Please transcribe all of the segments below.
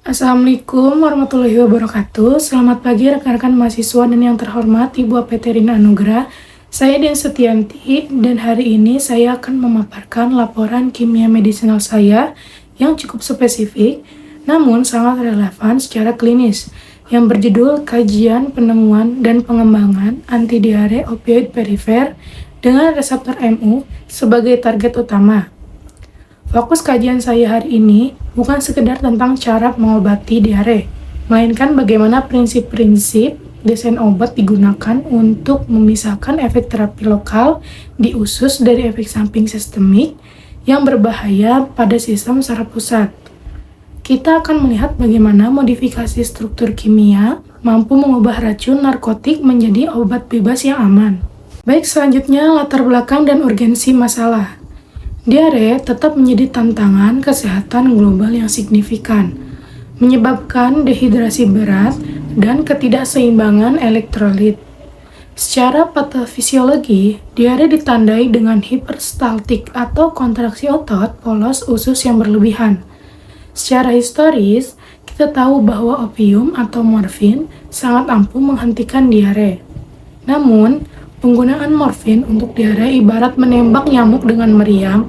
Assalamualaikum warahmatullahi wabarakatuh. Selamat pagi rekan-rekan mahasiswa dan yang terhormat Ibu Apeterina Anugrah. Saya Dian Setianti dan hari ini saya akan memaparkan laporan kimia medisinal saya yang cukup spesifik namun sangat relevan secara klinis yang berjudul Kajian Penemuan dan Pengembangan Antidiare Opioid Perifer dengan reseptor MU sebagai target utama. Fokus kajian saya hari ini bukan sekedar tentang cara mengobati diare, melainkan bagaimana prinsip-prinsip desain obat digunakan untuk memisahkan efek terapi lokal di usus dari efek samping sistemik yang berbahaya pada sistem saraf pusat. Kita akan melihat bagaimana modifikasi struktur kimia mampu mengubah racun narkotik menjadi obat bebas yang aman. Baik, selanjutnya latar belakang dan urgensi masalah. Diare tetap menjadi tantangan kesehatan global yang signifikan, menyebabkan dehidrasi berat dan ketidakseimbangan elektrolit. Secara patofisiologi, diare ditandai dengan hiperstaltik atau kontraksi otot polos usus yang berlebihan. Secara historis, kita tahu bahwa opium atau morfin sangat ampuh menghentikan diare. Namun, penggunaan morfin untuk diare ibarat menembak nyamuk dengan meriam.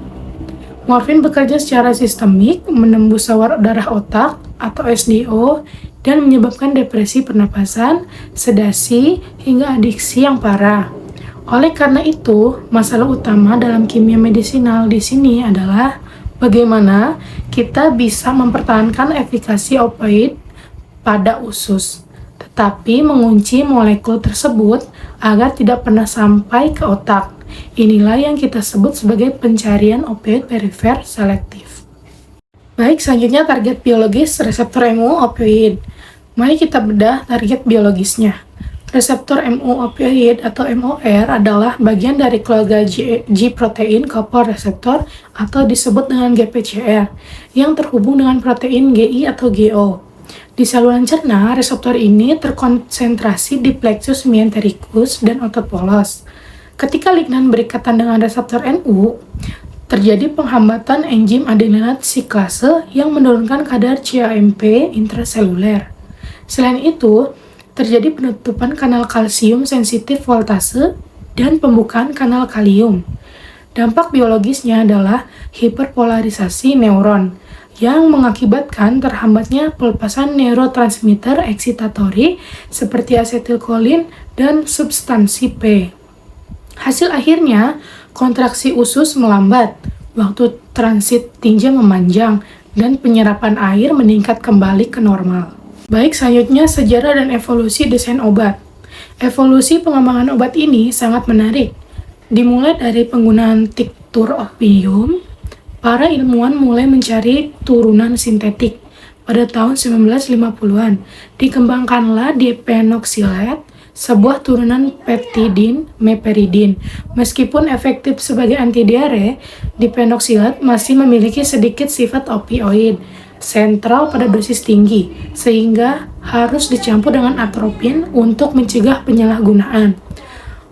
Morfin bekerja secara sistemik, menembus sawar darah otak atau SDO, dan menyebabkan depresi pernapasan, sedasi, hingga adiksi yang parah. Oleh karena itu, masalah utama dalam kimia medisinal di sini adalah bagaimana kita bisa mempertahankan efikasi opioid pada usus, tetapi mengunci molekul tersebut agar tidak pernah sampai ke otak. Inilah yang kita sebut sebagai pencarian opioid perifer selektif. Baik, selanjutnya target biologis reseptor MU opioid. Mari kita bedah target biologisnya. Reseptor MU opioid atau MOR adalah bagian dari keluarga G-protein coupled receptor atau disebut dengan GPCR yang terhubung dengan protein GI atau GO. Di saluran cerna, reseptor ini terkonsentrasi di plexus myentericus dan otot polos. Ketika lignan berikatan dengan reseptor NU, terjadi penghambatan enzim adeninat siklase yang menurunkan kadar CAMP intraseluler. Selain itu, terjadi penutupan kanal kalsium sensitif voltase dan pembukaan kanal kalium. Dampak biologisnya adalah hiperpolarisasi neuron yang mengakibatkan terhambatnya pelepasan neurotransmitter eksitatori seperti asetilkolin dan substansi P. Hasil akhirnya, kontraksi usus melambat, waktu transit tinja memanjang, dan penyerapan air meningkat kembali ke normal. Baik, selanjutnya sejarah dan evolusi desain obat. Evolusi pengembangan obat ini sangat menarik. Dimulai dari penggunaan tiktur opium, para ilmuwan mulai mencari turunan sintetik. Pada tahun 1950-an, dikembangkanlah dipenoksilat, sebuah turunan peptidin meperidin. Meskipun efektif sebagai antidiare, dipenoksilat masih memiliki sedikit sifat opioid sentral pada dosis tinggi, sehingga harus dicampur dengan atropin untuk mencegah penyalahgunaan.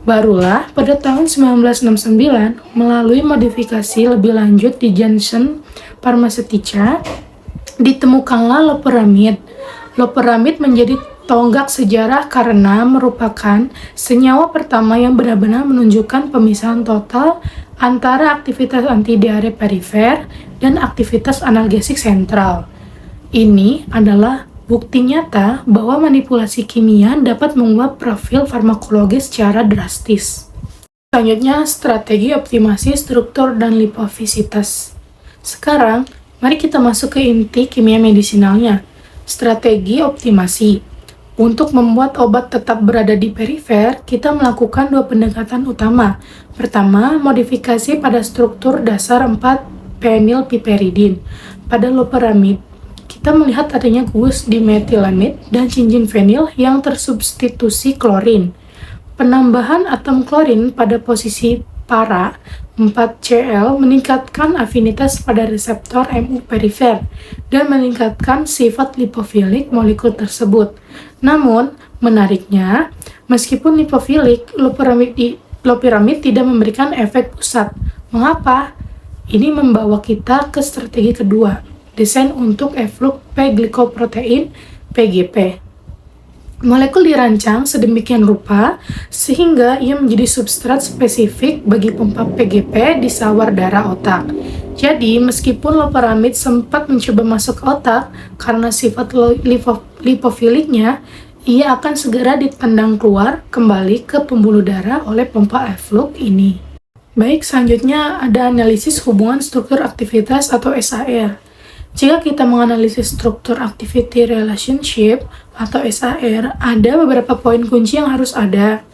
Barulah pada tahun 1969, melalui modifikasi lebih lanjut di Janssen Pharmaceutica, ditemukanlah loperamid. Loperamid menjadi tonggak sejarah karena merupakan senyawa pertama yang benar-benar menunjukkan pemisahan total antara aktivitas antidiare perifer dan aktivitas analgesik sentral. Ini adalah bukti nyata bahwa manipulasi kimia dapat mengubah profil farmakologis secara drastis. Selanjutnya, strategi optimasi struktur dan lipofisitas. Sekarang, mari kita masuk ke inti kimia medisinalnya. Strategi optimasi. Untuk membuat obat tetap berada di perifer, kita melakukan dua pendekatan utama. Pertama, modifikasi pada struktur dasar 4-phenylpiperidin. Pada loperamid, kita melihat adanya gugus dimetilamid dan cincin fenil yang tersubstitusi klorin. Penambahan atom klorin pada posisi para 4Cl meningkatkan afinitas pada reseptor MU perifer dan meningkatkan sifat lipofilik molekul tersebut. Namun, menariknya, meskipun lipofilik, loperamid tidak memberikan efek pusat. Mengapa? Ini membawa kita ke strategi kedua, desain untuk efflux P-glycoprotein (PGP). Molekul dirancang sedemikian rupa sehingga ia menjadi substrat spesifik bagi pompa PGP di sawar darah otak. Jadi, meskipun loperamid sempat mencoba masuk ke otak karena sifat lipofiliknya, ia akan segera ditendang keluar kembali ke pembuluh darah oleh pompa efflux ini. Baik, selanjutnya ada analisis hubungan struktur aktivitas atau SAR. Jika kita menganalisis struktur activity relationship atau SAR, ada beberapa poin kunci yang harus ada.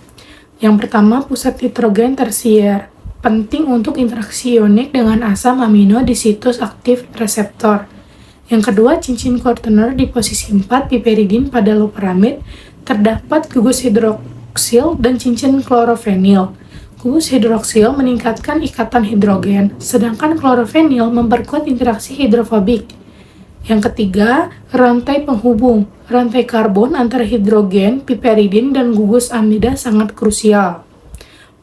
Yang pertama, pusat nitrogen tersier, penting untuk interaksi ionik dengan asam amino di situs aktif reseptor. Yang kedua, cincin quaterner di posisi 4 piperidin pada loperamid, terdapat gugus hidroksil dan cincin klorofenil. Gugus hidroksil meningkatkan ikatan hidrogen, sedangkan klorofenil memperkuat interaksi hidrofobik. Yang ketiga, rantai penghubung. Rantai karbon antara hidrogen, piperidin, dan gugus amida sangat krusial.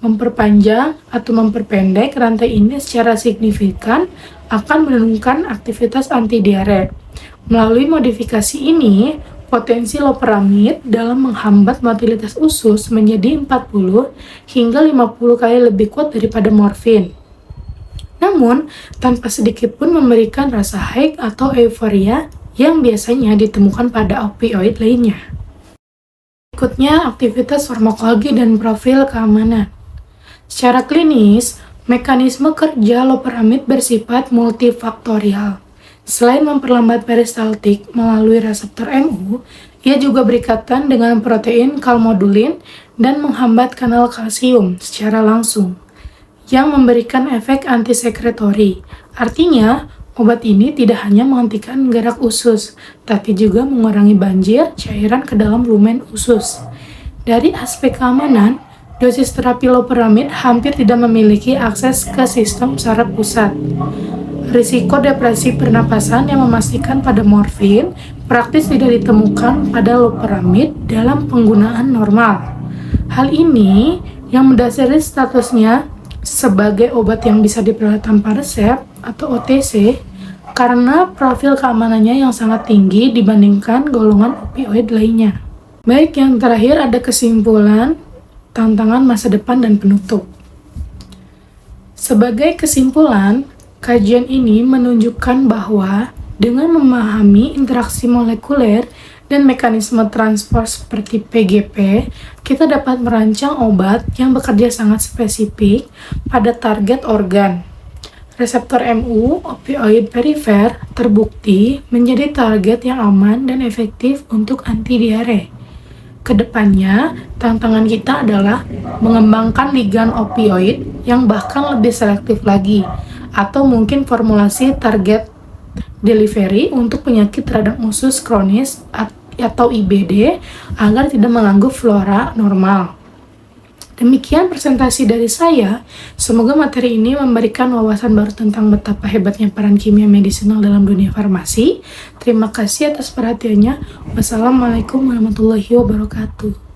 Memperpanjang atau memperpendek rantai ini secara signifikan akan menurunkan aktivitas antidiare. Melalui modifikasi ini, potensi loperamid dalam menghambat motilitas usus menjadi 40 hingga 50 kali lebih kuat daripada morfin. Namun, tanpa sedikit pun memberikan rasa high atau euforia yang biasanya ditemukan pada opioid lainnya. Berikutnya, aktivitas farmakologi dan profil keamanan. Secara klinis, mekanisme kerja loperamid bersifat multifaktorial. Selain memperlambat peristaltik melalui reseptor MU, ia juga berikatan dengan protein kalmodulin dan menghambat kanal kalsium secara langsung, yang memberikan efek antisekretori. Artinya, obat ini tidak hanya menghentikan gerak usus, tapi juga mengurangi banjir cairan ke dalam lumen usus. Dari aspek keamanan, dosis terapi loperamid hampir tidak memiliki akses ke sistem saraf pusat. Risiko depresi pernapasan yang memastikan pada morfin praktis tidak ditemukan pada loperamid dalam penggunaan normal. Hal ini yang mendasari statusnya sebagai obat yang bisa diperoleh tanpa resep atau OTC karena profil keamanannya yang sangat tinggi dibandingkan golongan opioid lainnya. Baik, yang terakhir ada kesimpulan, tantangan masa depan, dan penutup. Sebagai kesimpulan, kajian ini menunjukkan bahwa dengan memahami interaksi molekuler dan mekanisme transport seperti PGP, kita dapat merancang obat yang bekerja sangat spesifik pada target organ. Reseptor MU, opioid perifer, terbukti menjadi target yang aman dan efektif untuk anti-diare. Kedepannya, tantangan kita adalah mengembangkan ligan opioid yang bahkan lebih selektif lagi, atau mungkin formulasi target delivery untuk penyakit radang usus kronis atau IBD agar tidak mengganggu flora normal. Demikian presentasi dari saya. Semoga materi ini memberikan wawasan baru tentang betapa hebatnya peran kimia medisinal dalam dunia farmasi. Terima kasih atas perhatiannya. Wassalamualaikum warahmatullahi wabarakatuh.